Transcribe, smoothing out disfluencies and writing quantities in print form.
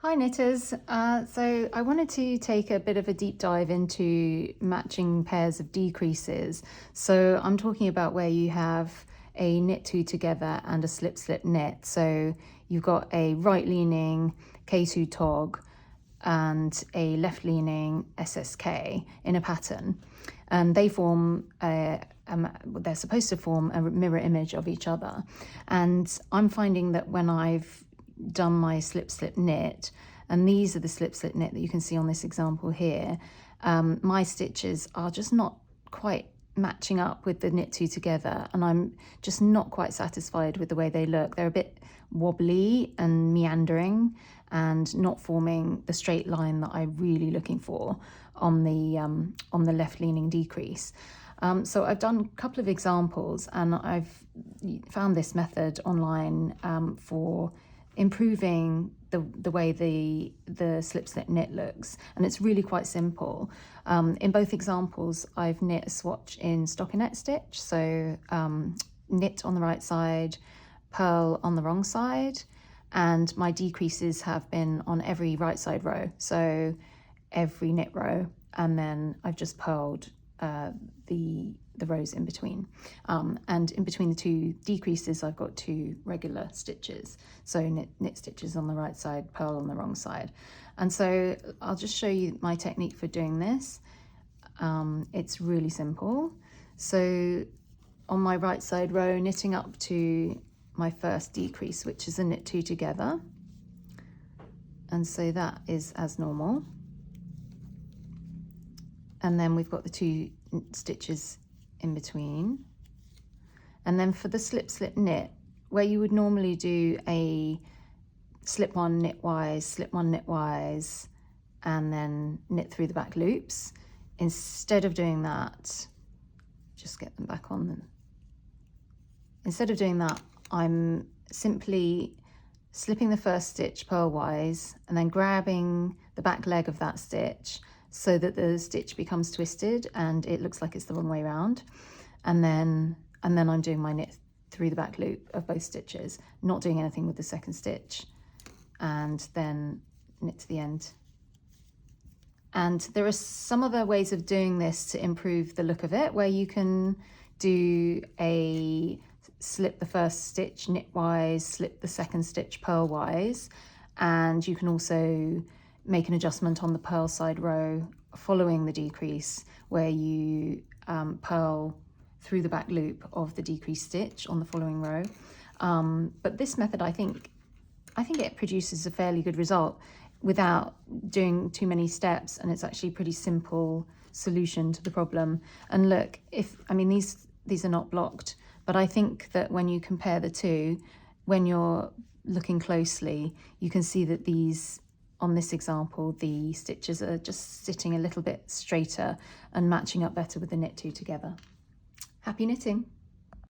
Hi knitters, so I wanted to take a bit of a deep dive into matching pairs of decreases. So I'm talking about where you have a knit two together and a slip slip knit. So you've got a right leaning K2tog and a left leaning SSK in a pattern, and they form they're supposed to form a mirror image of each other. And I'm finding that when I've done my slip slip knit, and these are the slip slip knit that you can see on this example here, my stitches are just not quite matching up with the knit two together, and I'm just not quite satisfied with the way they look. They're a bit wobbly and meandering and not forming the straight line that I'm really looking for on the left leaning decrease. So I've done a couple of examples, and I've found this method online for improving the way the slip slip knit looks, and it's really quite simple. In both examples I've knit a swatch in stockinette stitch, so knit on the right side, purl on the wrong side, and my decreases have been on every right side row, so every knit row, and then I've just purled the rows in between, and in between the two decreases I've got two regular stitches, so knit stitches on the right side, purl on the wrong side. And so I'll just show you my technique for doing this. It's really simple. So on my right side row, knitting up to my first decrease, which is a knit two together, and so that is as normal. And then we've got the two stitches in between. And then for the slip slip knit, where you would normally do a slip one knitwise, slip one knitwise, and then knit through the back loops, instead of doing that, just get them back on them. Instead of doing that, I'm simply slipping the first stitch purlwise and then grabbing the back leg of that stitch so that the stitch becomes twisted and it looks like it's the wrong way around. And then I'm doing my knit through the back loop of both stitches, not doing anything with the second stitch, and then knit to the end. And there are some other ways of doing this to improve the look of it, where you can do a slip the first stitch knitwise, slip the second stitch purlwise, and you can also make an adjustment on the purl side row following the decrease, where you purl through the back loop of the decreased stitch on the following row. But this method, I think it produces a fairly good result without doing too many steps, and it's actually a pretty simple solution to the problem. And look, these are not blocked, but I think that when you compare the two, when you're looking closely, you can see that these, on this example, the stitches are just sitting a little bit straighter and matching up better with the knit two together. Happy knitting!